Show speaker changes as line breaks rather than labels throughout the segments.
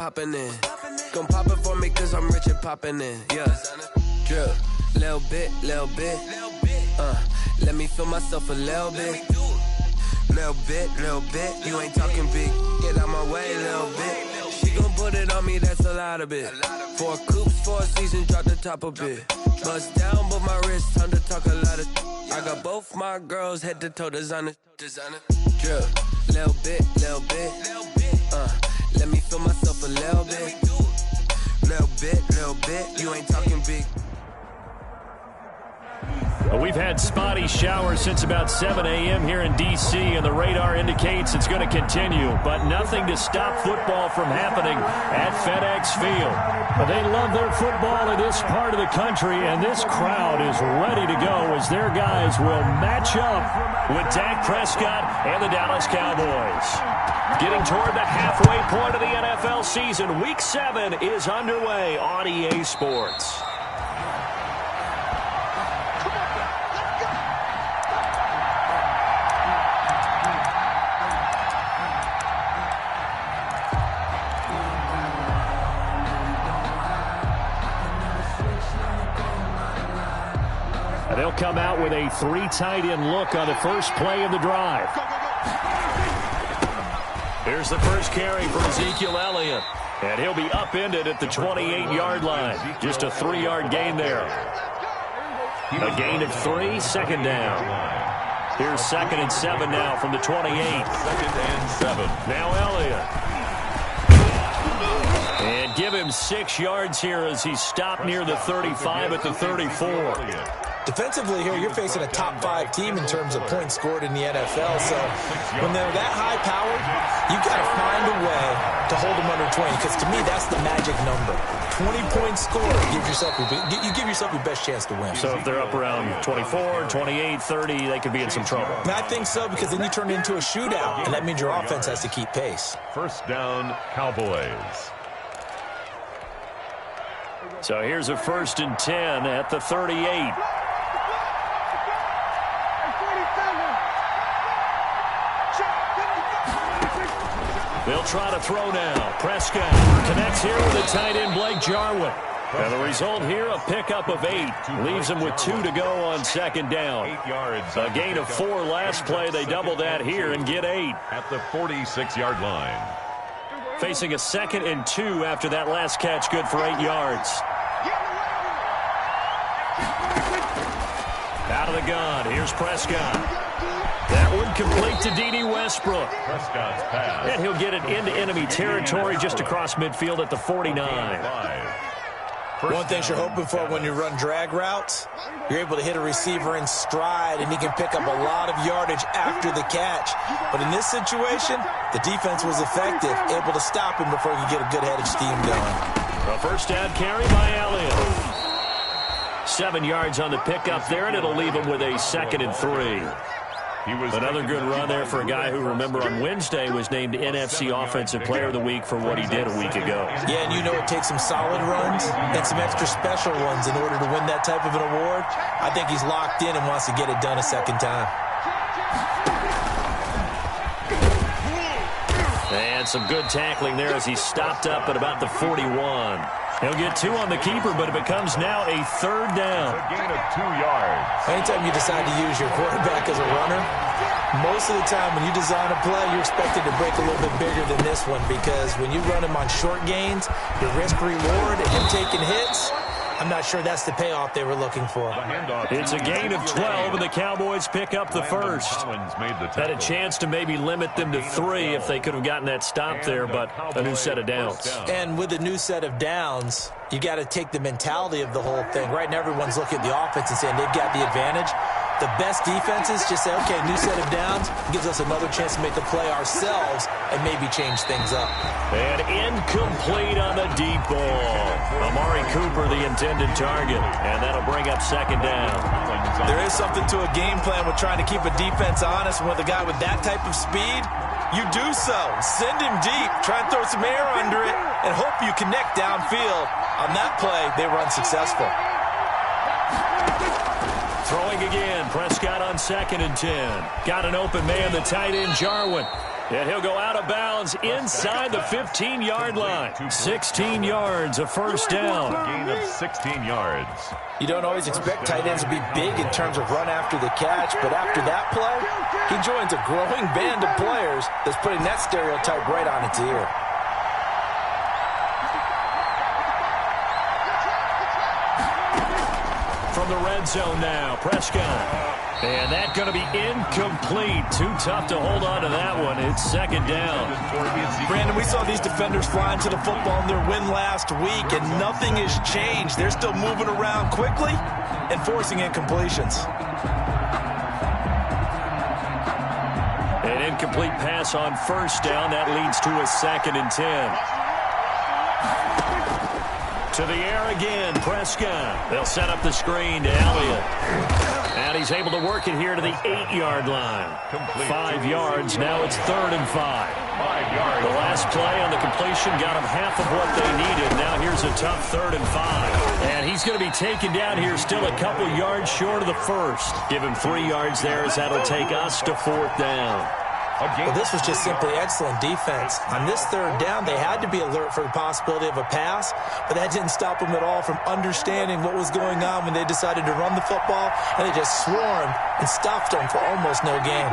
popping in. Gon' pop it for me cause I'm rich and popping in. Yeah. Drip. Little bit. Let me feel myself a little bit. Little bit. You ain't talking big. Get out my way, little bit. She gon' put it on me, that's a lot of it. 4 coops, 4 seasons, drop the top a bit. Bust down, but my wrist, time to talk a lot of. I got both my girls head to toe designer. Drip. Little bit. Let me feel myself a little bit. Little bit. You ain't talking big.
Well, we've had spotty showers since about 7 a.m. here in D.C., and the radar indicates it's going to continue, but nothing to stop football from happening at FedEx Field.
But they love their football in this part of the country, and this crowd is ready to go as their guys will match up
with Dak Prescott and the Dallas Cowboys. Getting toward the halfway point of the NFL season, Week 7 is underway on EA Sports.
They'll come out with a 3 tight end look on the first play of the drive.
Here's the first carry for Ezekiel Elliott. And he'll be upended at the 28-yard line. Just a 3-yard gain there. A gain of 3, second down. Here's 2nd and 7 now from the 28.
2nd and 7.
Now Elliott. And give him 6 yards here as he stopped near the 35 at the 34.
Defensively here, you're facing a top-5 team in terms of points scored in the NFL. So when they're that high-powered, you've got to find a way to hold them under 20. Because to me, that's the magic number. 20 points scored, you give yourself your best chance to win.
So if they're up around 24, 28, 30, they could be in some trouble.
And I think so, because then you turn it into a shootout, and that means your offense has to keep pace.
First down, Cowboys.
So here's a 1st and 10 at the 38. They'll try to throw now. Prescott connects here with the tight end Blake Jarwin. And the result here, a pickup of 8. Leaves them with 2 to go on 2nd down.
8 yards.
A gain of 4 last play. They double that here and get 8.
At the 46-yard line.
Facing a 2nd and 2 after that last catch, good for 8 yards. Out of the gun, here's Prescott. That one complete to D.D. Westbrook.
Prescott's pass.
And he'll get it into enemy territory just across midfield at the 49.
One thing you're hoping for when you run drag routes, you're able to hit a receiver in stride, and he can pick up a lot of yardage after the catch. But in this situation, the defense was effective, able to stop him before he could get a good head of steam going.
A first down carry by Elliott. 7 yards on the pickup there, and it'll leave him with a 2nd and 3. Another good run there for a guy who, remember, on Wednesday was named NFC Offensive Player of the Week for what he did a week ago.
Yeah, and you know it takes some solid runs and some extra special ones in order to win that type of an award. I think he's locked in and wants to get it done a second time.
And some good tackling there as he stopped up at about the 41. He'll get 2 on the keeper, but it becomes now a 3rd down.
A gain of 2 yards.
Anytime you decide to use your quarterback as a runner, most of the time when you design a play, you're expected to break a little bit bigger than this one, because when you run him on short gains, your risk-reward and him taking hits, I'm not sure that's the payoff they were looking for.
It's a gain of 12, and the Cowboys pick up the first. Had a chance to maybe limit them to 3 if they could have gotten that stop there, but a new set of downs.
And with a new set of downs, you got to take the mentality of the whole thing. Right now, everyone's looking at the offense and saying they've got the advantage. The best defenses just say, okay, new set of downs, gives us another chance to make the play ourselves and maybe change things up.
And incomplete on the deep ball. Amari Cooper, the intended target, and that'll bring up 2nd down.
There is something to a game plan with trying to keep a defense honest. With a guy with that type of speed, you do so. Send him deep, try and throw some air under it, and hope you connect downfield. On that play, they were unsuccessful.
Throwing again, Prescott on 2nd and 10. Got an open man, the tight end, Jarwin.
And he'll go out of bounds inside the 15-yard line. 16 yards, a first down.
A gain of 16 yards.
You don't always expect tight ends to be big in terms of run after the catch, but after that play, he joins a growing band of players that's putting that stereotype right on its ear.
From the red zone now, Prescott. And that's going to be incomplete. Too tough to hold on to that one. It's second down.
Brandon, we saw these defenders flying to the football in their win last week, and nothing has changed. They're still moving around quickly and forcing incompletions.
An incomplete pass on first down. That leads to a 2nd and 10. To the air again, Prescott. They'll set up the screen to Elliott. And he's able to work it here to the 8-yard line. 5 yards. Now it's 3rd and 5.
5 yards.
The last play on the completion got him half of what they needed. Now here's a tough 3rd and 5. And he's going to be taken down here still a couple yards short of the first. Give him 3 yards there as that'll take us to 4th down.
Well, this was just simply excellent defense. On this 3rd down, they had to be alert for the possibility of a pass, but that didn't stop them at all from understanding what was going on when they decided to run the football, and they just swarmed and stuffed them for almost no gain.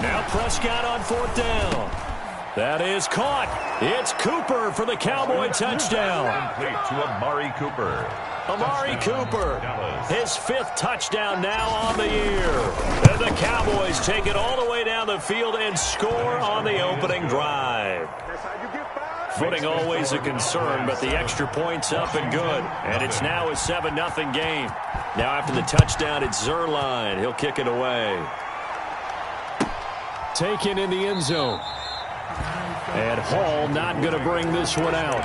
Now Prescott on 4th down. That is caught. It's Cooper for the Cowboy touchdown.
Complete to Amari Cooper.
Amari Cooper, his 5th touchdown now on the year. And the Cowboys take it all the way down the field and score on the opening drive. Footing always a concern, but the extra point's up and good. And it's now a 7-0 game. Now after the touchdown, it's Zerline. He'll kick it away. Taken in the end zone. And Hall not going to bring this one out.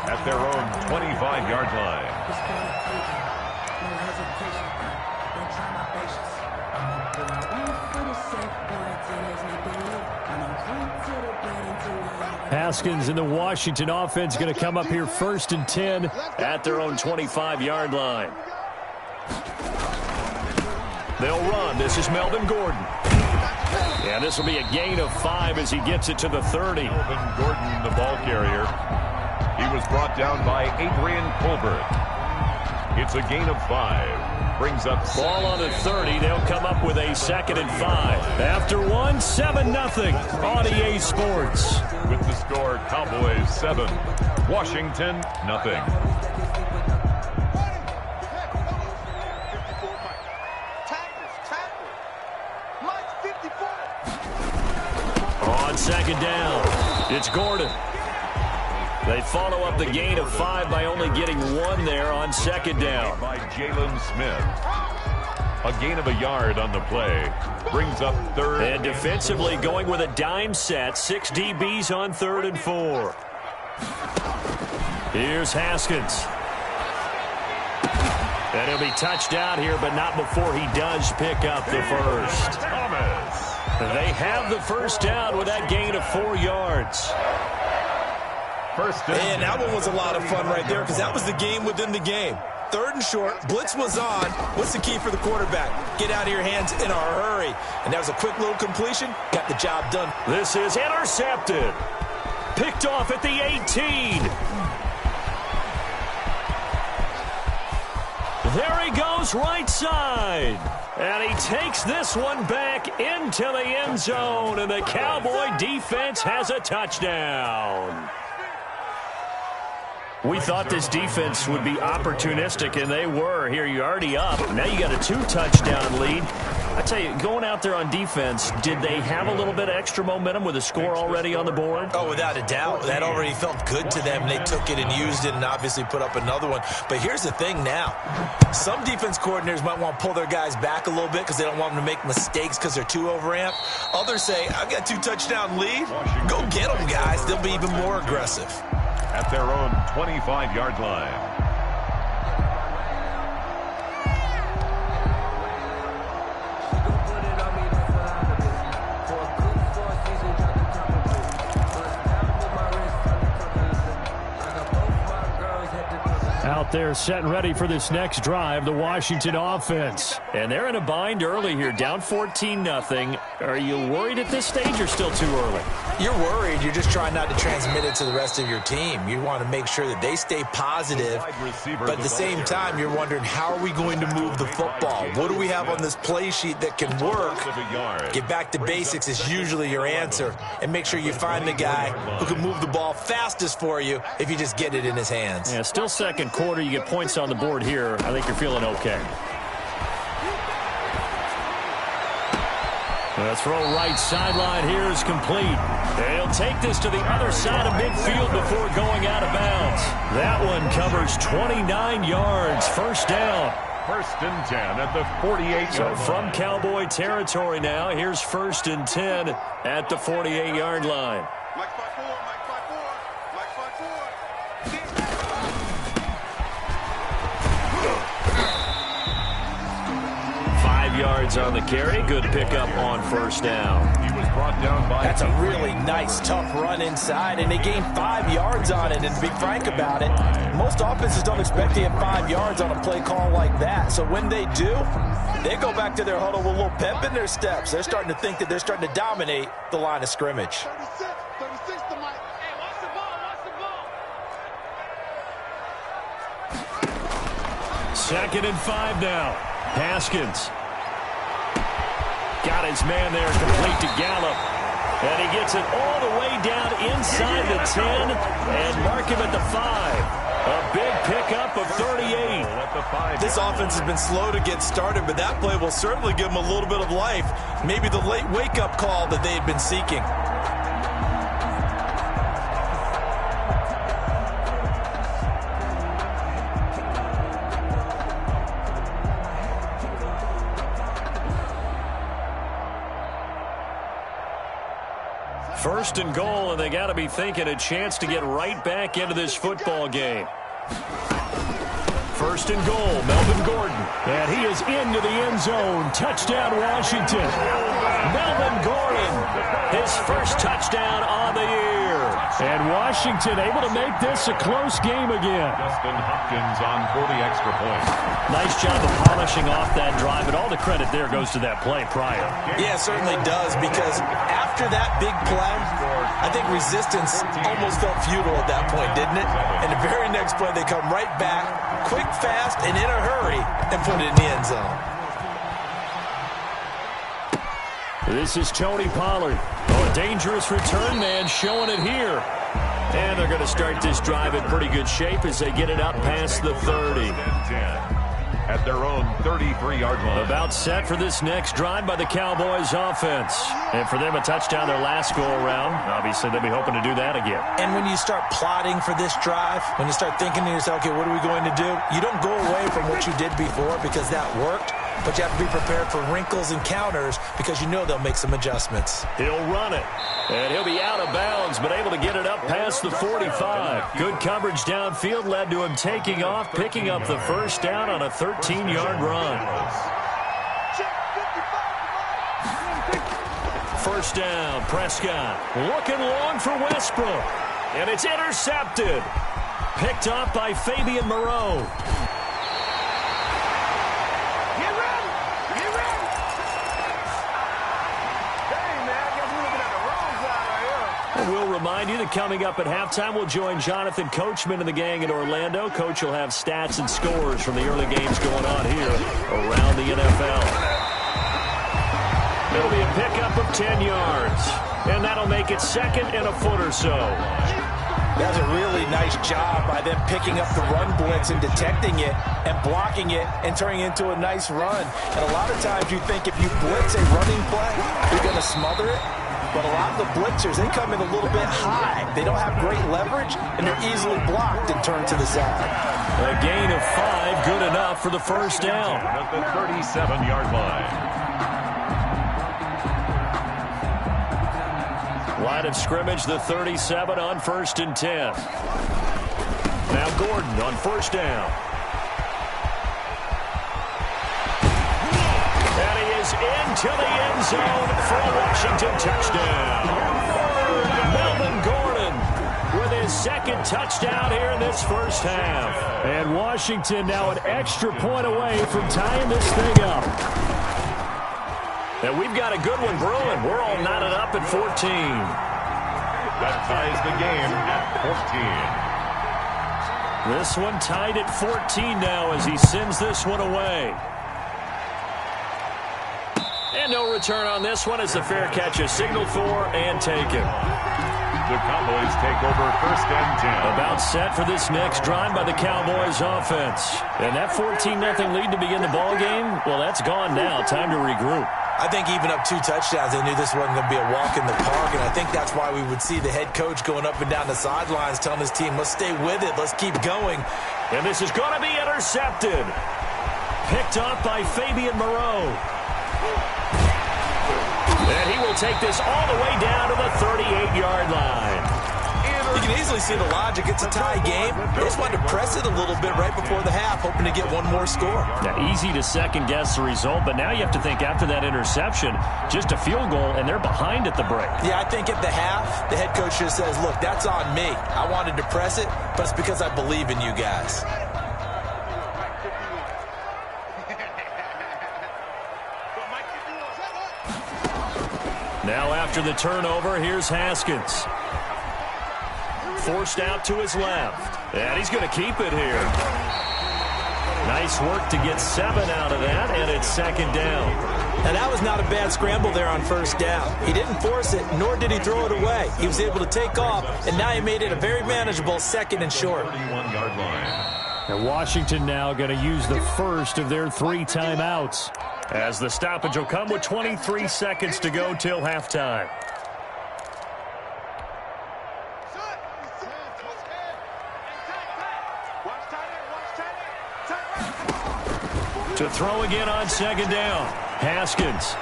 At their own 25-yard line.
Haskins and the Washington offense going to come up here 1st and 10 at their own 25-yard line. They'll run. This is Melvin Gordon. And this will be a gain of 5 as he gets it to the 30.
Melvin Gordon, the ball carrier. He was brought down by Adrian Colbert. It's a gain of 5. Brings up
ball on the 30. They'll come up with a 2nd and 5. After 7-0 on EA Sports.
With the score, Cowboys 7, Washington nothing.
On 2nd down, it's Gordon. They follow up the gain of 5 by only getting 1 there on 2nd down.
By Jalen Smith. A gain of a yard on the play. Brings up 3rd.
And defensively going with a dime set. 6 DBs on 3rd and 4. Here's Haskins. And he'll be touched out here, but not before he does pick up the first.
Thomas.
They have the first down with that gain of 4 yards.
And that one was a lot of fun right there because that was the game within the game. 3rd and short, blitz was on. What's the key for the quarterback? Get out of your hands in a hurry. And that was a quick little completion. Got the job done.
This is intercepted. Picked off at the 18. There he goes right side. And he takes this one back into the end zone. And the Cowboy defense has a touchdown. We thought this defense would be opportunistic, and they were. Here, you're already up. Now you got a 2-touchdown lead. I tell you, going out there on defense, did they have a little bit of extra momentum with a score already on the board?
Oh, without a doubt. That already felt good to them. They took it and used it and obviously put up another one. But here's the thing now. Some defense coordinators might want to pull their guys back a little bit because they don't want them to make mistakes because they're too overamped. Others say, I've got 2-touchdown lead. Go get them, guys. They'll be even more aggressive.
At their own 25-yard line.
Out there set and ready for this next drive, the Washington offense. And they're in a bind early here, down 14-0. Are you worried at this stage or still too early?
You're worried. You're just trying not to transmit it to the rest of your team. You want to make sure that they stay positive, but at the same time, you're wondering, how are we going to move the football? What do we have on this play sheet that can work? Get back to basics is usually your answer, and make sure you find the guy who can move the ball fastest for you if you just get it in his hands.
Yeah, still second quarter. You get points on the board here. I think you're feeling okay. The throw right sideline here is complete. He'll take this to the other side of midfield before going out of bounds. That one covers 29 yards. First down.
First and 10 at the 48-yard
So
line.
from Cowboy territory now, here's first and 10 at the 48-yard line.
Mike 5-4, Mike 5-4, Mike 5-4.
5 yards on the carry. Good pickup on first down.
He was brought down by...
That's a really nice, tough run inside, and they gained 5 yards on it. And to be frank about it, most offenses don't expect to get 5 yards on a play call like that. So when they do, they go back to their huddle with a little pep in their steps. They're starting to think that they're starting to dominate the line of scrimmage.
36 to Mike. Hey, watch the ball, watch the ball.
Second and 5 now. Haskins. Got his man there, complete to Gallup. And he gets it all the way down inside the 10 and mark him at the 5. A big pickup of 38.
This offense has been slow to get started, but that play will certainly give them a little bit of life. Maybe the late wake-up call that they had been seeking.
First and goal, and they got to be thinking a chance to get right back into this football game. First and goal, Melvin Gordon. And he is into the end zone. Touchdown, Washington. Melvin Gordon, his first touchdown on the year. And Washington able to make this a close game again.
Justin Hopkins on for the extra point.
Nice job of polishing off that drive, and all the credit there goes to that play prior.
Yeah, it certainly does, because after that big play, I think resistance almost felt futile at that point, didn't it? And the very next play, they come right back, quick, fast, and in a hurry, and put it in the end zone.
This is Tony Pollard. Oh, a dangerous return man showing it here. And they're going to start this drive in pretty good shape as they get it up past the 30.
At their own 33-yard line.
About set for this next drive by the Cowboys offense. And for them, a touchdown their last go-around. Obviously, they'll be hoping to do that again.
And when you start plotting for this drive, when you start thinking to yourself, okay, what are we going to do? You don't go away from what you did before because that worked, but you have to be prepared for wrinkles and counters because you know they'll make some adjustments.
He'll run it. And he'll be out of bounds, but able to get it up past the 45. Good coverage downfield led to him taking off, picking up the first down on a 13-yard run. First down, Prescott looking long for Westbrook. And it's intercepted. Picked off by Fabian Moreau. We'll remind you that coming up at halftime, we'll join Jonathan Coachman and the gang in Orlando. Coach will have stats and scores from the early games going on here around the NFL. It'll be a pickup of 10 yards, and that'll make it second and a foot or so.
That was a really nice job by them picking up the run blitz and detecting it and blocking it and turning it into a nice run. And a lot of times you think if you blitz a running play, you're going to smother it. But a lot of the blitzers, they come in a little bit high. They don't have great leverage, and they're easily blocked and turned to the side.
A gain of 5, good enough for the first down.
At the 37-yard line.
Line of scrimmage, the 37 on first and 10. Now Gordon on first down. And he is into the end zone for a Washington touchdown. Melvin Gordon with his second touchdown here in this first half.
And Washington now an extra point away from tying this thing up.
And we've got a good one brewing. We're all knotted up at 14.
That ties the game at 14.
This one tied at 14 now as he sends this one away. And no return on this one as the fair catch is signaled for and taken.
The Cowboys take over first and 10.
About set for this next drive by the Cowboys offense. And that 14-0 lead to begin the ball game, well, that's gone now. Time to regroup.
I think even up 2 touchdowns, they knew this wasn't going to be a walk in the park, and I think that's why we would see the head coach going up and down the sidelines telling his team, let's stay with it, let's keep going.
And this is going to be intercepted. Picked up by Fabian Moreau. And he will take this all the way down to the 38-yard line.
You can easily see the logic. It's a tie game. They just wanted to press it a little bit right before the half, hoping to get one more score.
Now, easy to second-guess the result, but now you have to think after that interception, just a field goal, and they're behind at the break.
Yeah, I think at the half, the head coach just says, look, that's on me. I wanted to press it, but it's because I believe in you guys.
Now after the turnover, here's Haskins. Forced out to his left. And he's going to keep it here. Nice work to get 7 out of that, and it's second down.
Now that was not a bad scramble there on first down. He didn't force it, nor did he throw it away. He was able to take off, and now he made it a very manageable second and short.
31-yard line.
And Washington now going to use the first of their 3 timeouts.
As the stoppage will come with 23 seconds to go till halftime. To throw again on second down. Haskins.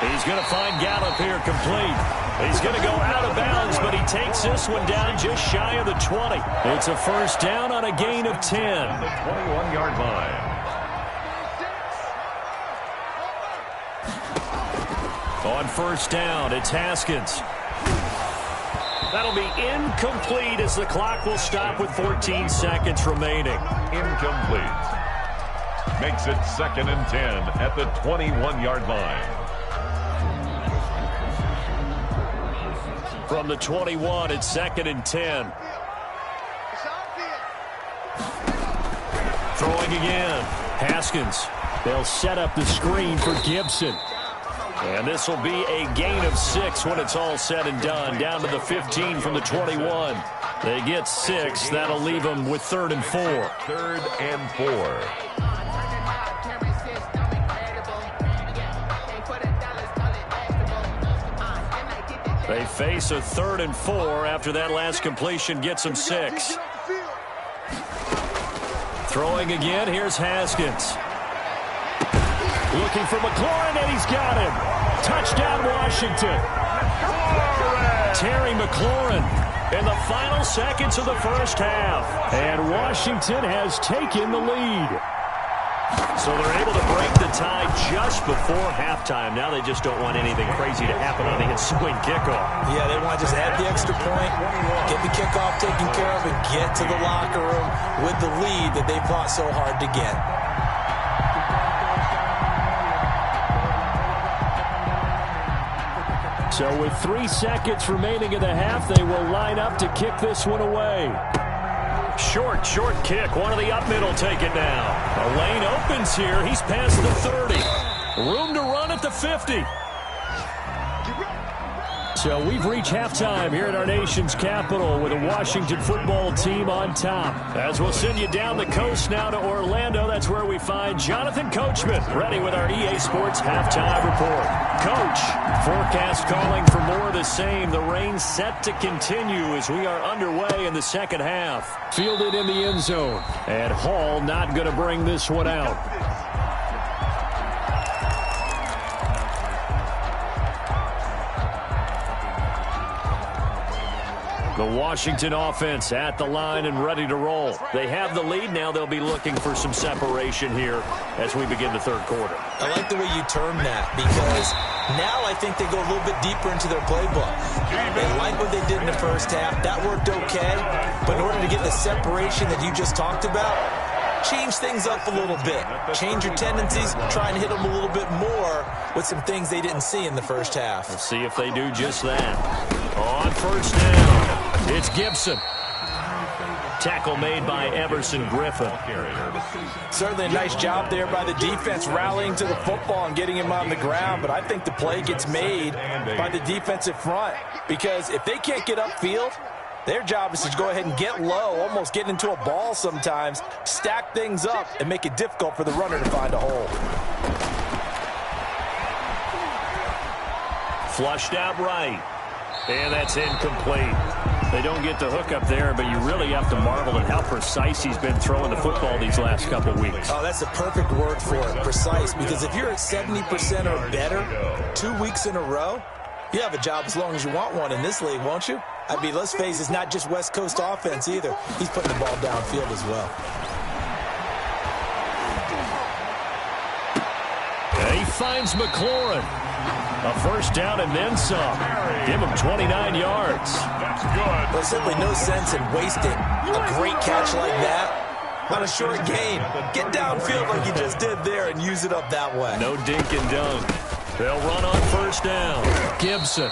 He's going to find Gallup here complete. He's going to go out of bounds, but he takes this one down just shy of the 20. It's a first down on a gain of 10.
The 21-yard line.
On first down, it's Haskins. That'll be incomplete as the clock will stop with 14 seconds remaining.
Incomplete. Makes it second and 10 at the 21-yard line.
From the 21, it's second and 10. Throwing again. Haskins. They'll set up the screen for Gibson. And this will be a gain of 6 when it's all said and done. Down to the 15 from the 21. They get 6. That'll leave them with 3rd and 4.
3rd and 4.
They face a 3rd and 4 after that last completion gets them 6. Throwing again, here's Haskins. Looking for McLaurin, and he's got him. Touchdown, Washington. Terry McLaurin in the final seconds of the first half. And Washington has taken the lead. So they're able to break the tie just before halftime. Now they just don't want anything crazy to happen on the ensuing kickoff.
Yeah, they want to just add the extra point, get the kickoff taken care of, and get to the locker room with the lead that they fought so hard to get.
So with 3 seconds remaining in the half, they will line up to kick this one away.
Short kick. One of the up middle take it now. A lane opens here. He's past the 30. Room to run at the 50.
So we've reached halftime here at our nation's capital with a Washington football team on top.
As we'll send you down the coast now to Orlando, that's where we find Jonathan Coachman ready with our EA Sports halftime report. Coach, forecast calling for more of the same. The rain set to continue as we are underway in the second half.
Fielded in the end zone. And Hall not going to bring this one out.
The Washington offense at the line and ready to roll. They have the lead now. They'll be looking for some separation here as we begin the third quarter.
I like the way you term that because now I think they go a little bit deeper into their playbook. They like what they did in the first half. That worked okay. But in order to get the separation that you just talked about, change things up a little bit. Change your tendencies. Try and hit them a little bit more with some things they didn't see in the first half.
Let's see if they do just that. On first down, it's Gibson. Tackle made by Everson Griffin.
Certainly a nice job there by the defense rallying to the football and getting him on the ground, but I think the play gets made by the defensive front because if they can't get upfield, their job is to go ahead and get low, almost get into a ball sometimes, stack things up, and make it difficult for the runner to find a hole.
Flushed out right. And that's incomplete. They don't get the hook up there, but you really have to marvel at how precise he's been throwing the football these last couple weeks.
Oh, that's the perfect word for it, precise, because if you're at 70% or better 2 weeks in a row, you have a job as long as you want one in this league, won't you? I mean, let's face it, it's not just West Coast offense either. He's putting the ball downfield as well.
And he finds McLaurin. A first down and then some. Give him 29 yards.
That's good.
There's simply no sense in wasting a great catch like that on a short gain. Get downfield like you just did there and use it up that way.
No dink and dunk. They'll run on first down. Gibson.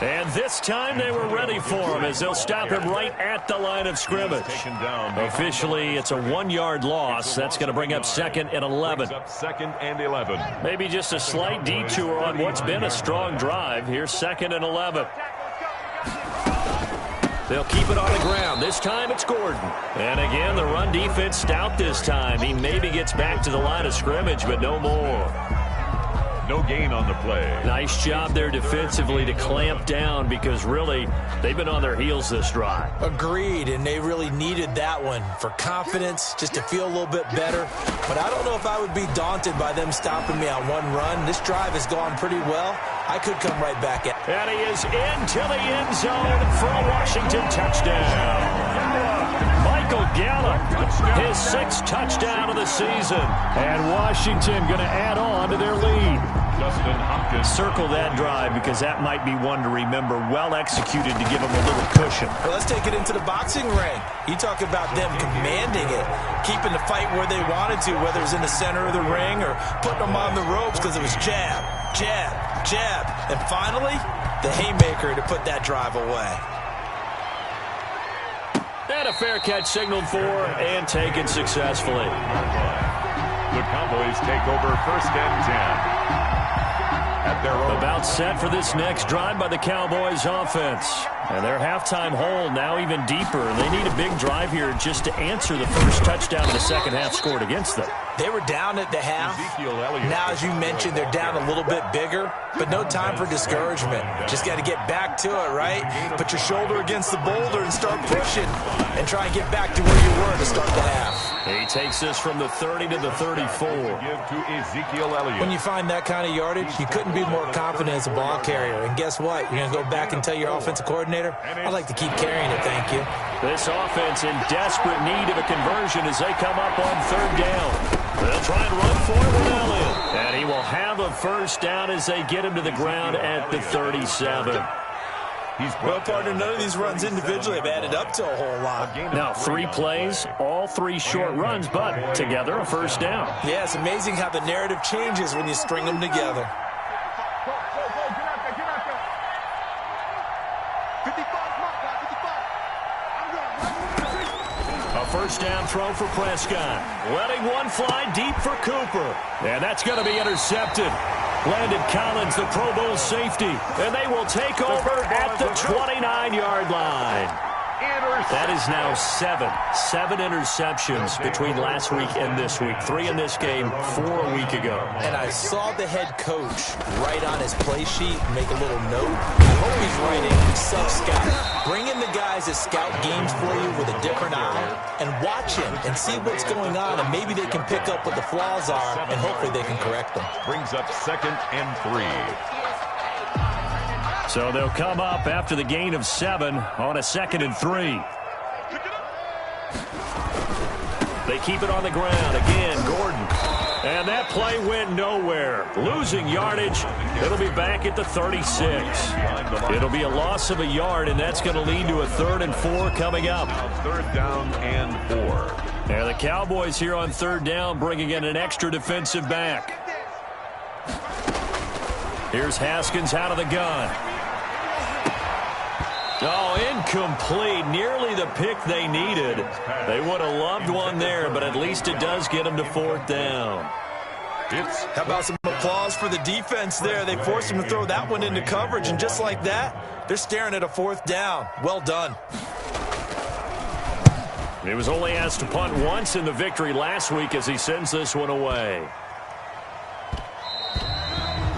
And this time they were ready for him as they'll stop him right at the line of scrimmage. Officially, it's a 1-yard loss. That's going to bring up 2nd and 11.
Second and 11.
Maybe just a slight detour on what's been a strong drive. Here's 2nd and 11. They'll keep it on the ground. This time it's Gordon. And again, the run defense stout this time. He maybe gets back to the line of scrimmage, but no more.
No gain on the play.
Nice job there defensively to clamp down because really they've been on their heels this drive.
Agreed, and they really needed that one for confidence, just to feel a little bit better. But I don't know if I would be daunted by them stopping me on one run. This drive has gone pretty well. I could come right back at it.
And he is into the end zone for a Washington touchdown. Michael Gallup, his 6th touchdown of the season. And Washington going to add on to their lead.
Justin Hopkins.
Circle that drive because that might be one to remember. Well executed to give him a little cushion.
Well, let's take it into the boxing ring. You talk about them commanding it, keeping the fight where they wanted to, whether it was in the center of the ring or putting them on the ropes because it was jab, jab, jab. And finally, the haymaker to put that drive away.
And a fair catch signaled for and taken successfully.
The Cowboys take over 1st and 10. At their own.
About set for this next drive by the Cowboys offense. And their halftime hole now even deeper. They need a big drive here just to answer the first touchdown of the second half scored against them.
They were down at the half. Now, as you mentioned, they're down a little bit bigger, but no time for discouragement. Just got to get back to it, right? Put your shoulder against the boulder and start pushing and try and get back to where you were to start the half.
He takes this from the 30 to the 34.
Give to Ezekiel Elliott.
When you find that kind of yardage, you couldn't be more confident as a ball carrier. And guess what? You're going to go back and tell your offensive coordinator, I'd like to keep carrying it, thank you.
This offense in desperate need of a conversion as they come up on 3rd down. They'll try and run for it with Elliott. And he will have a first down as they get him to the ground at the 37.
Well, partner, none of these runs individually have added up to a whole lot.
Now, 3 plays, all 3 short runs, but together a first down.
Yeah, it's amazing how the narrative changes when you string them together.
A first down throw for Prescott. Letting one fly deep for Cooper. And that's going to be intercepted. Landon Collins, the Pro Bowl safety. And they will take over at the 29-yard line. That is now 7 interceptions between last week and this week. 3 in this game, 4 a week ago.
And I saw the head coach write on his play sheet, make a little note. I hope he's writing sub-scout. Bring in the guys that scout games for you with a different eye and watch him and see what's going on, and maybe they can pick up what the flaws are, and hopefully they can correct them.
Brings up 2nd and 3.
So they'll come up after the gain of 7 on a 2nd and 3. They keep it on the ground. Again, Gordon. And that play went nowhere. Losing yardage. It'll be back at the 36. It'll be a loss of a yard, and that's going to lead to a 3rd and 4 coming up.
3rd down and 4.
And the Cowboys here on 3rd down bringing in an extra defensive back. Here's Haskins out of the gun. Oh, incomplete. Nearly the pick they needed. They would have loved one there, but at least it does get them to 4th down.
How about some applause for the defense there? They forced him to throw that one into coverage, and just like that, they're staring at a 4th down. Well done.
He was only asked to punt once in the victory last week as he sends this one away.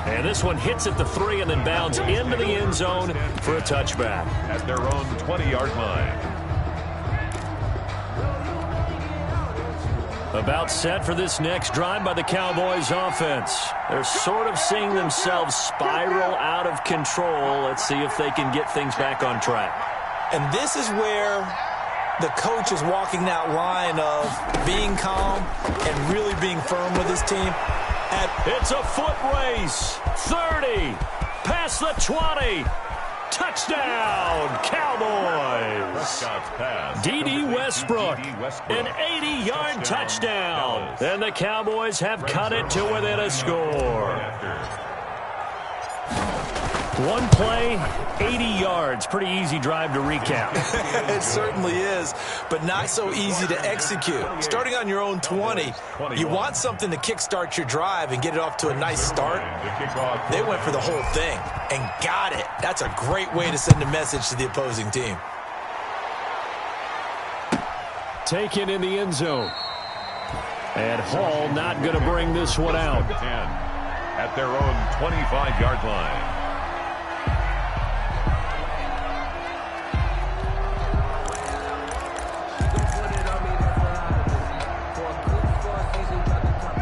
And this one hits at the 3 and then bounds into the end zone for a touchback.
At their own 20-yard line.
About set for this next drive by the Cowboys offense. They're sort of seeing themselves spiral out of control. Let's see if they can get things back on track.
And this is where the coach is walking that line of being calm and really being firm with his team.
It's a foot race. 30. Past the 20. Touchdown, Cowboys. D.D. Westbrook, an 80-yard touchdown. And the Cowboys have cut it to within a score. One play, 80 yards. Pretty easy drive to recap.
It certainly is, but not so easy to execute. Starting on your own 20, you want something to kickstart your drive and get it off to a nice start. They went for the whole thing and got it. That's a great way to send a message to the opposing team.
Taken in the end zone. And Hall not going to bring this one out.
At their own 25-yard line.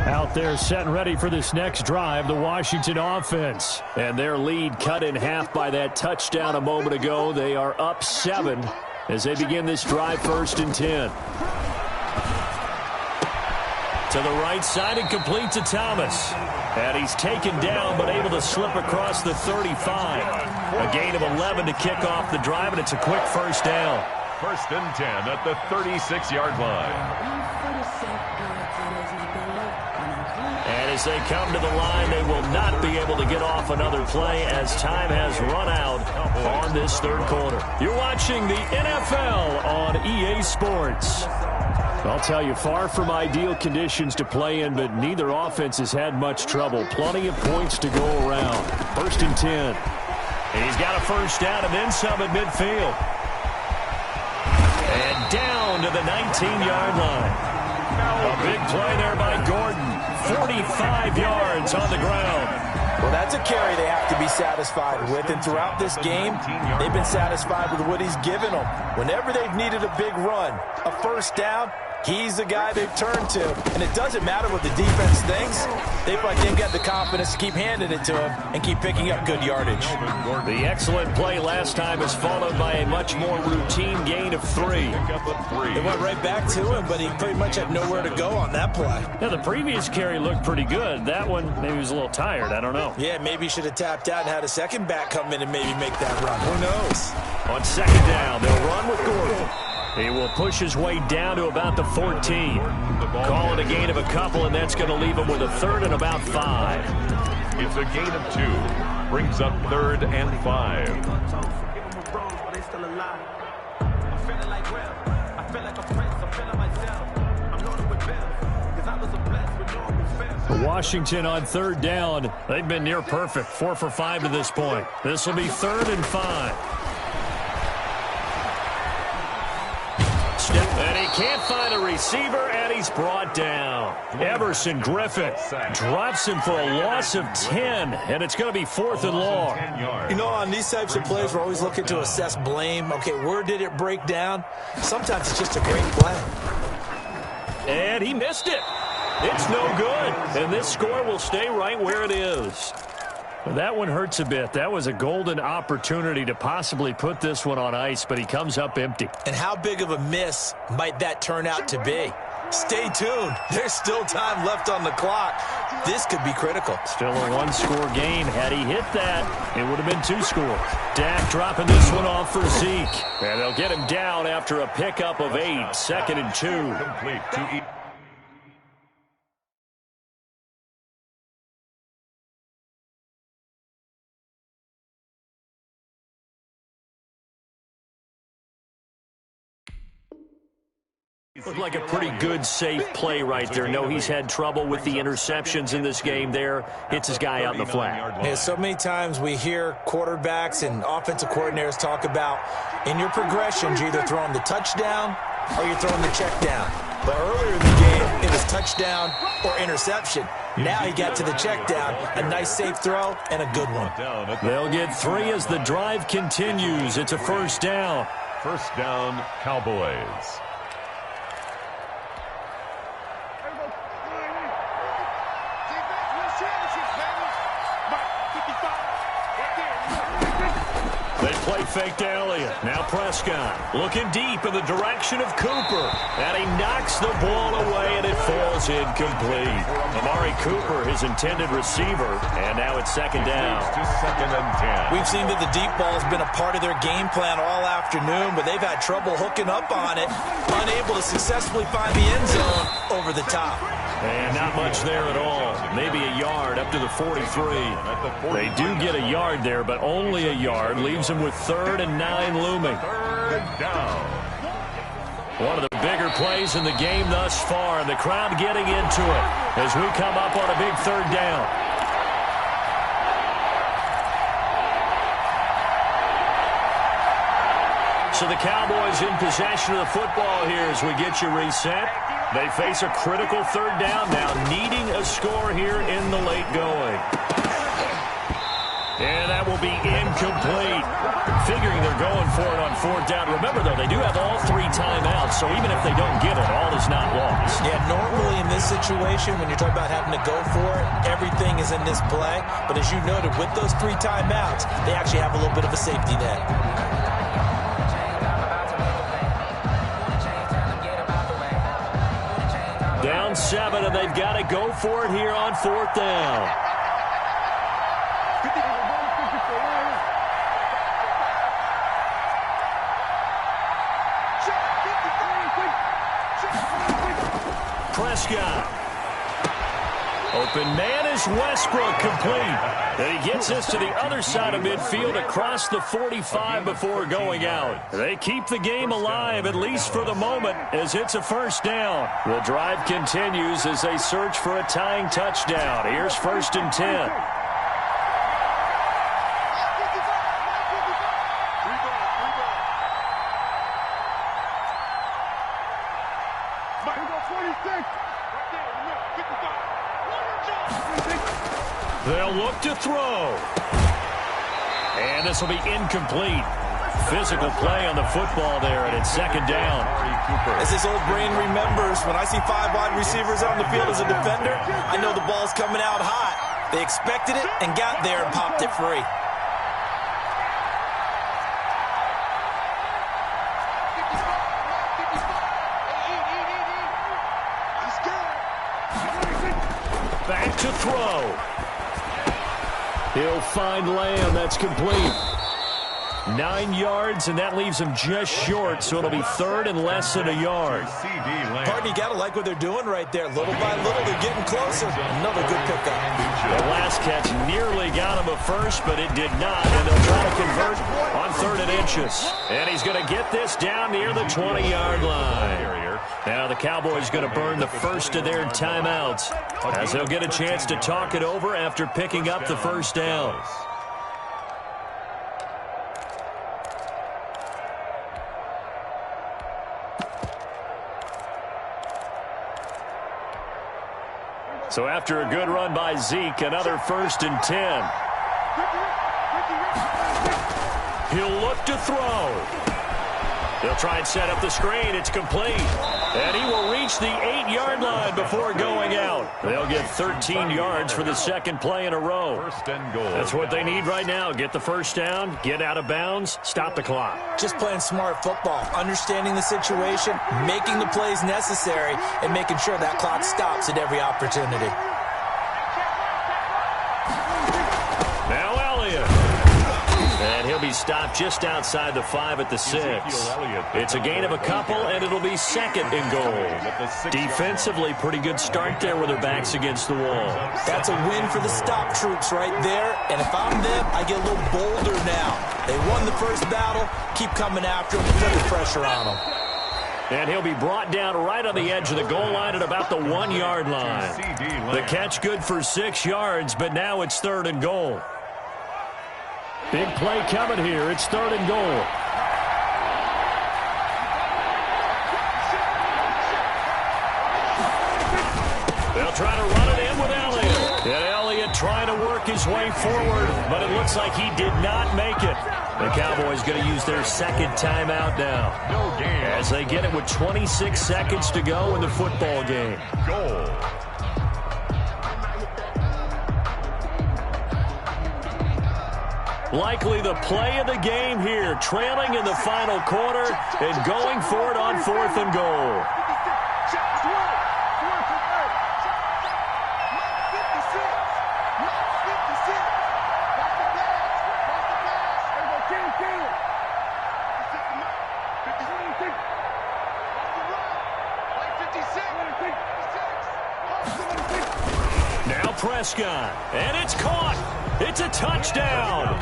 Out there set and ready for this next drive, the Washington offense. And their lead cut in half by that touchdown a moment ago. They are up 7 as they begin this drive 1st and 10. To the right side and complete to Thomas. And he's taken down but able to slip across the 35. A gain of 11 to kick off the drive, and it's a quick 1st down.
1st and 10 at the 36-yard line.
And as they come to the line, they will not be able to get off another play as time has run out on this 3rd quarter. You're watching the NFL on EA Sports. I'll tell you, far from ideal conditions to play in, but neither offense has had much trouble. Plenty of points to go around. 1st and 10. And he's got a 1st down and then some at midfield. And down to the 19-yard line. A big play there by Gordon. 45 yards on the ground.
Well, that's a carry they have to be satisfied with, and throughout this game, they've been satisfied with what he's given them. Whenever they've needed a big run, a 1st down, he's the guy they've turned to. And it doesn't matter what the defense thinks. They feel like they've got the confidence to keep handing it to him and keep picking up good yardage.
The excellent play last time is followed by a much more routine gain of 3.
They went right back to him, but he pretty much had nowhere to go on that play.
Yeah, the previous carry looked pretty good. That one, maybe he was a little tired. I don't know.
Yeah, maybe he should have tapped out and had a second back come in and maybe make that run. Who knows?
On 2nd down, they'll run with Gordon. He will push his way down to about the 14. Call it a gain of a couple, and that's going to leave him with a 3rd and about 5.
It's a gain of 2. Brings up 3rd and 5.
Washington on 3rd down. They've been near perfect. 4 for 5 to this point. This will be 3rd and 5. And he can't find a receiver, and he's brought down. Emerson Griffin drops him for a loss of 10, and it's going to be 4th and long.
You know, on these types of plays, we're always looking to assess blame. Okay, where did it break down? Sometimes it's just a great play.
And he missed it. It's no good, and this score will stay right where it is. Well, that one hurts a bit. That was a golden opportunity to possibly put this one on ice, but he comes up empty.
And how big of a miss might that turn out to be? Stay tuned. There's still time left on the clock. This could be critical.
Still a one-score game. Had he hit that, it would have been 2 scores. Dak dropping this one off for Zeke. And they'll get him down after a pickup of 8, 2nd and 2.
Complete to
Looked like a pretty good, safe play right there. No, he's had trouble with the interceptions in this game there. Hits his guy out in the flat.
Yeah, so many times we hear quarterbacks and offensive coordinators talk about in your progressions, you're either throwing the touchdown or you're throwing the check down. But earlier in the game, it was touchdown or interception. Now he got to the check down. A nice safe throw and a good one.
They'll get 3 as the drive continues. It's a first down.
First down, Cowboys.
They play fake to Elliott. Now Prescott looking deep in the direction of Cooper. And he knocks the ball away, and it falls incomplete. Amari Cooper, his intended receiver. And now it's 2nd down.
Just 2nd and 10.
We've seen that the deep ball has been a part of their game plan all afternoon, but they've had trouble hooking up on it, unable to successfully find the end zone over the top.
And not much there at all. Maybe a yard up to the 43. They do get a yard there, but only a yard. Leaves them with 3rd and 9 looming.
3rd down.
One of the bigger plays in the game thus far, and the crowd getting into it as we come up on a big 3rd down. So the Cowboys in possession of the football here as we get you reset. They face a critical 3rd down now, needing a score here in the late going. And that will be incomplete. Figuring they're going for it on 4th down. Remember, though, they do have all 3 timeouts, so even if they don't get it, all is not lost.
Yeah, normally in this situation, when you're talking about having to go for it, everything is in this play. But as you noted, with those 3 timeouts, they actually have a little bit of a safety net.
Down 7, and they've got to go for it here on 4th down. Prescott. Open man is Westbrook, complete. And he gets this to the other side of midfield across the 45 before going out. They keep the game alive, at least for the moment, as it's a first down. The drive continues as they search for a tying touchdown. Here's 1st and 10. They'll look to throw. And this will be incomplete. Physical play on the football there, and it's 2nd down.
As his old brain remembers, when I see 5 wide receivers out on the field as a defender, I know the ball's coming out hot. They expected it and got there and popped it free.
Back to throw. He'll find Lamb. That's complete. 9 yards, and that leaves him just short, so it'll be 3rd and less than a yard.
Pardon, you got to like what they're doing right there. Little by little, they're getting closer. Another good pickup.
The last catch nearly got him a first, but it did not, and they'll try to convert on 3rd and inches. And he's going to get this down near the 20-yard line. Now the Cowboys going to burn the first of their timeouts as they'll get a chance to talk it over after picking up the first down. So after a good run by Zeke, another 1st and 10. He'll look to throw. They'll try and set up the screen. It's complete. And he will reach the 8-yard line before going out. They'll get 13 yards for the second play in a row.
First and goal.
That's what they need right now. Get the first down, get out of bounds, stop the clock.
Just playing smart football, understanding the situation, making the plays necessary, and making sure that clock stops at every opportunity.
Now Elliott. And he'll be stopped just outside the 5 at the 6. It's a gain of a couple, and it'll be second and goal. Defensively, pretty good start there with their backs against the wall.
That's a win for the stop troops right there. And if I'm them, I get a little bolder now. They won the first battle. Keep coming after them, put the pressure on them.
And he'll be brought down right on the edge of the goal line at about the 1-yard line. The catch good for 6 yards, but now it's third and goal. Big play coming here. It's third and goal. They'll try to run it in with Elliott. And Elliott trying to work his way forward, but it looks like he did not make it. The Cowboys going to use their second timeout now.
No game.
As they get it with 26 seconds to go in the football game.
Goal.
Likely the play of the game here, trailing in the final quarter and going for it on 4th and goal. Now Prescott, and it's caught. It's a touchdown.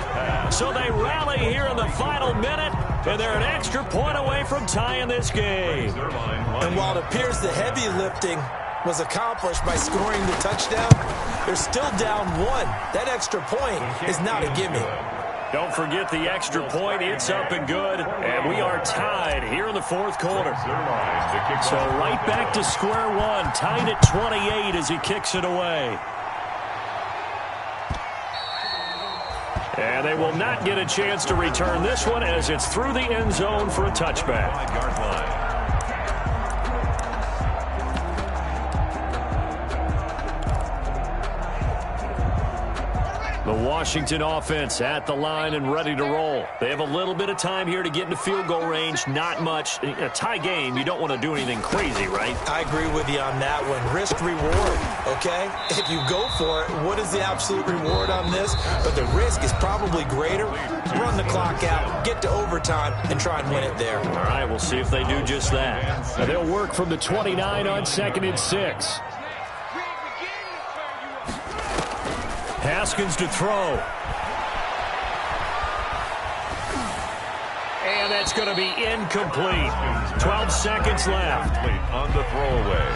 So they rally here in the final minute, and they're an extra point away from tying this game.
And while it appears the heavy lifting was accomplished by scoring the touchdown, they're still down 1. That extra point is not a gimme.
Don't forget the extra point. It's up and good, and we are tied here in the 4th quarter. So right back to square one, tied at 28 as he kicks it away. And they will not get a chance to return this one as it's through the end zone for a touchback. The Washington offense at the line and ready to roll. They have a little bit of time here to get into field goal range. Not much. In a tie game, you don't want to do anything crazy, right?
I agree with you on that one. Risk reward, okay? If you go for it, what is the absolute reward on this? But the risk is probably greater. Run the clock out, get to overtime, and try and win it there.
All right, we'll see if they do just that. Now they'll work from the 29 on 2nd and 6. Haskins to throw. And that's going to be incomplete. 12 seconds left.
On the throwaway.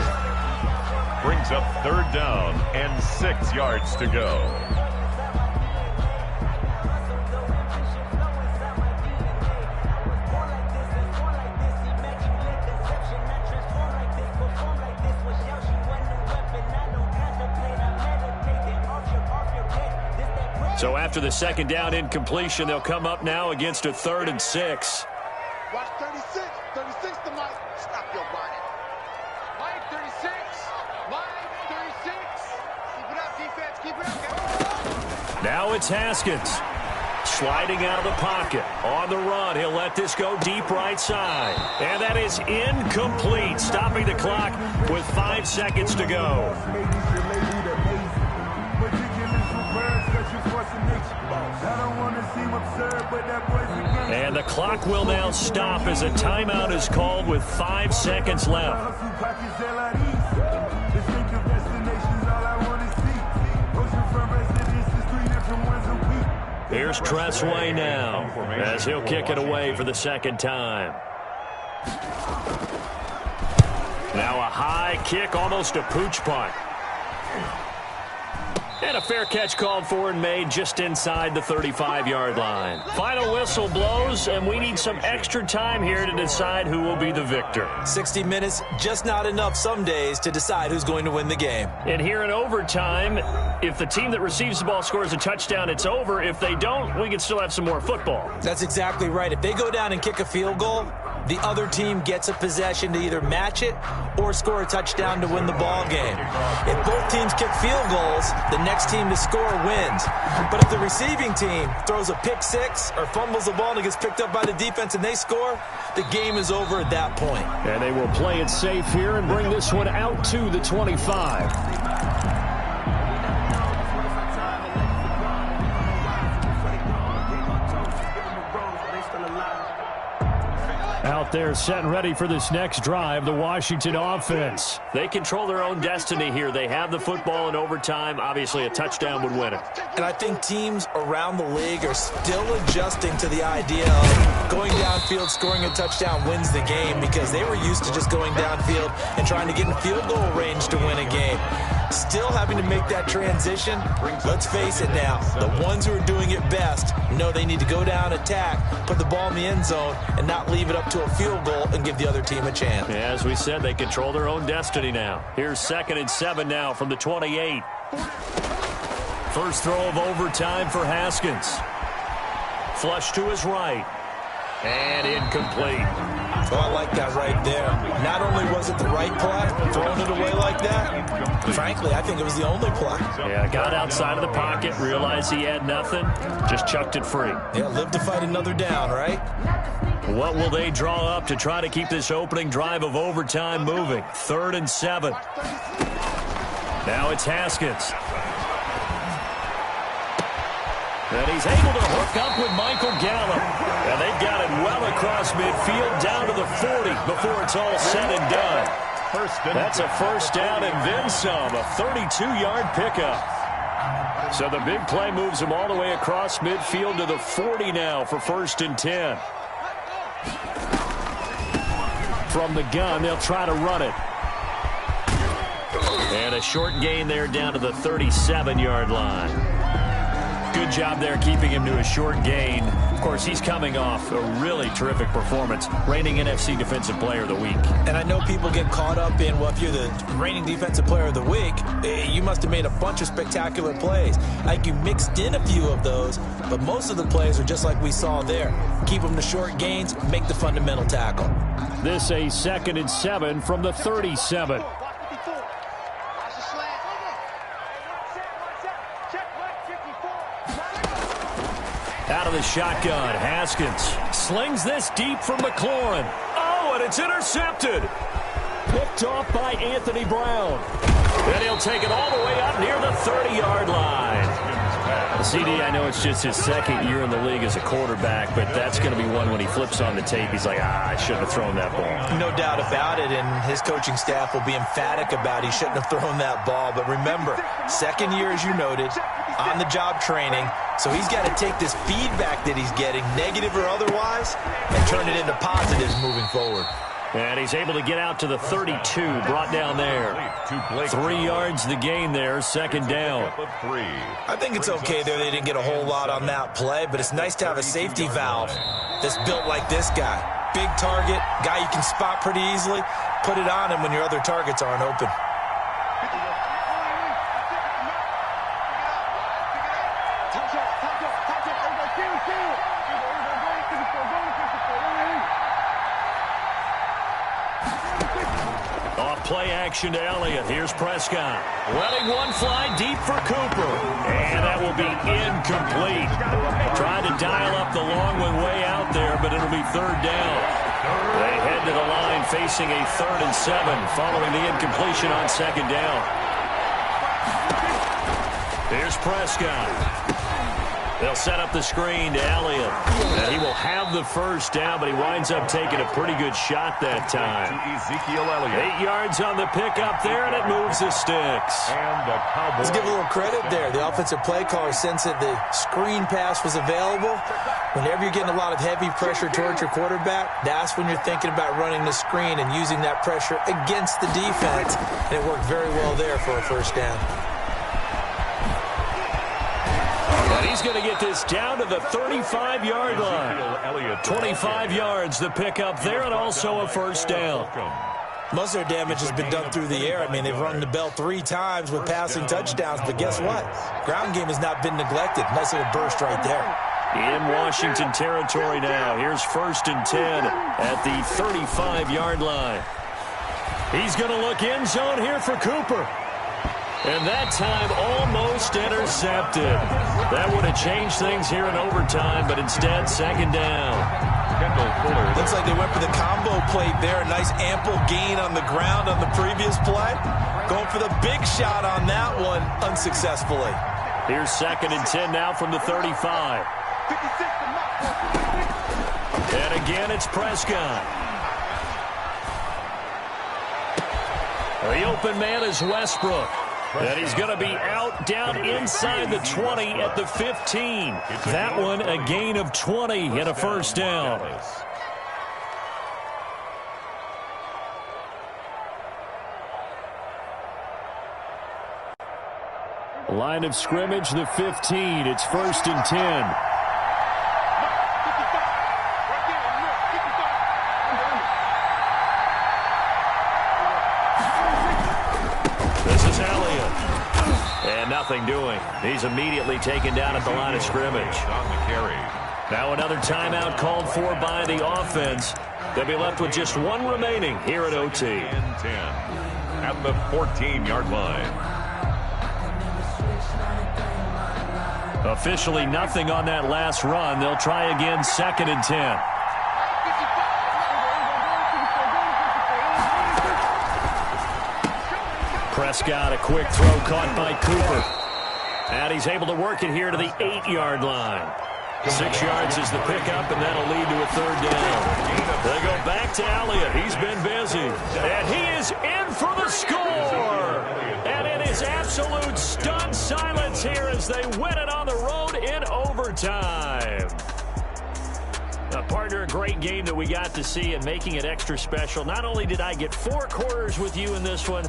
Brings up 3rd down and 6 yards to go.
So after the second down incompletion, they'll come up now against a 3rd and 6.
Watch 36. 36 to Mike. Stop your body. Mike 36. Mike 36. Keep it up, defense. Keep it up.
Now it's Haskins. Sliding out of the pocket. On the run, he'll let this go deep right side. And that is incomplete, stopping the clock with 5 seconds to go. And the clock will now stop as a timeout is called with 5 seconds left. Here's Tressway now as he'll kick it away for the second time. Now a high kick, almost a pooch punt. And a fair catch called for and made just inside the 35-yard line. Final whistle blows, and we need some extra time here to decide who will be the victor.
60 minutes, just not enough some days to decide who's going to win the game.
And here in overtime, if the team that receives the ball scores a touchdown, it's over. If they don't, we can still have some more football.
That's exactly right. If they go down and kick a field goal, the other team gets a possession to either match it or score a touchdown to win the ball game. If both teams kick field goals, the next team to score wins. But if the receiving team throws a pick six or fumbles the ball and it gets picked up by the defense and they score, the game is over at that point.
And they will play it safe here and bring this one out to the 25. Out there set and ready for this next drive, the Washington offense. They control their own destiny here. They have the football in overtime. Obviously, a touchdown would win it.
And I think teams around the league are still adjusting to the idea of going downfield, scoring a touchdown wins the game, because they were used to just going downfield and trying to get in field goal range to win a game. Still having to make that transition. Let's face it now, the ones who are doing it best know they need to go down, attack, put the ball in the end zone, and not leave it up to a field goal and give the other team a chance.
Yeah, as we said, they control their own destiny now. Here's 2nd and 7 now from the 28. First throw of overtime for Haskins. Flush to his right. And incomplete.
Oh, I like that right there. Not only was it the right play, throwing it away like that, frankly, I think it was the only play.
Yeah, got outside of the pocket, realized he had nothing, just chucked it free.
Yeah, live to fight another down, right?
What will they draw up to try to keep this opening drive of overtime moving? 3rd and 7. Now it's Haskins. And he's able to hook up with Michael Gallup. And they've got it well across midfield down to the 40 before it's all said and done. That's a first down and then some, a 32-yard pickup. So the big play moves him all the way across midfield to the 40 now for 1st and 10. From the gun, they'll try to run it. And a short gain there down to the 37-yard line. Good job there keeping him to a short gain. Of course, he's coming off a really terrific performance, reigning NFC Defensive Player of the Week.
And I know people get caught up in, well, if you're the reigning Defensive Player of the Week, you must have made a bunch of spectacular plays. I think you mixed in a few of those, but most of the plays are just like we saw there. Keep them to short gains, make the fundamental tackle.
This a 2nd and 7 from the 37. Out of the shotgun, Haskins slings this deep from McLaurin. Oh, and it's intercepted. Picked off by Anthony Brown. Then he'll take it all the way up near the 30-yard line. CD, I know it's just his 2nd year in the league as a quarterback, but that's going to be one when he flips on the tape. He's like, I shouldn't have thrown that ball.
No doubt about it, and his coaching staff will be emphatic about he shouldn't have thrown that ball. But remember, 2nd year, as you noted, on-the-job training, so he's got to take this feedback that he's getting, negative or otherwise, and turn it into positives moving forward.
And he's able to get out to the 32, brought down there. 3 yards the gain there, 2nd down.
I think it's okay there. They didn't get a whole lot on that play, but it's nice to have a safety valve that's built like this guy. Big target, guy you can spot pretty easily. Put it on him when your other targets aren't open.
Play action to Elliott. Here's Prescott. Letting one fly deep for Cooper. And that will be incomplete. Trying to dial up the long one way out there, but it'll be 3rd down. They head to the line facing a 3rd and 7 following the incompletion on 2nd down. Here's Prescott. They'll set up the screen to Elliott. And he will have the first down, but he winds up taking a pretty good shot that time. 8 yards on the pickup there, and it moves the sticks.
Let's give a little credit there. The offensive play caller sensed that the screen pass was available. Whenever you're getting a lot of heavy pressure towards your quarterback, that's when you're thinking about running the screen and using that pressure against the defense. And it worked very well there for a first down.
And he's going to get this down to the 35-yard line. 25 yards, the pickup there, and also a first down.
Most of their damage has been done through the air. I mean, they've rung the bell 3 times with passing touchdowns, but guess what? Ground game has not been neglected. Nice little burst right there.
In Washington territory now. Here's 1st and 10 at the 35-yard line. He's going to look end zone here for Cooper. And that time almost intercepted. That would have changed things here in overtime, but instead 2nd down.
Looks like they went for the combo plate there. A nice ample gain on the ground on the previous play. Going for the big shot on that one unsuccessfully.
Here's 2nd and 10 now from the 35. And again, it's Prescott. The open man is Westbrook. And he's going to be out down inside the 20 at the 15. That one a gain of 20 and a 1st down. Line of scrimmage, the 15. It's 1st and 10. This is Elliott. And nothing doing. He's immediately taken down at the line of scrimmage. Now another timeout called for by the offense. They'll be left with just one remaining here at OT.
10 at the 14-yard line.
Officially nothing on that last run. They'll try again 2nd and 10. Prescott, a quick throw caught by Cooper. And he's able to work it here to the 8-yard line. 6 yards is the pickup, and that'll lead to a 3rd down. They go back to Elliott. He's been busy. And he is in for the score. And it is absolute stunned silence here as they win it on the road in overtime. Partner, a great game that we got to see and making it extra special. Not only did I get 4 quarters with you in this one,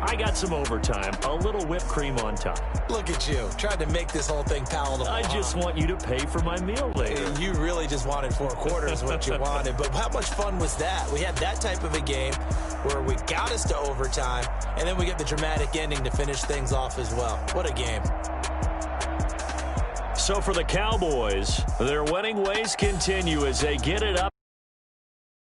I got some overtime, a little whipped cream on top.
Look at you, trying to make this whole thing palatable.
I just want you to pay for my meal later.
You really just wanted 4 quarters, what you wanted. But how much fun was that? We had that type of a game where we got us to overtime, and then we get the dramatic ending to finish things off as well. What a game.
So for the Cowboys, their winning ways continue as they get it up.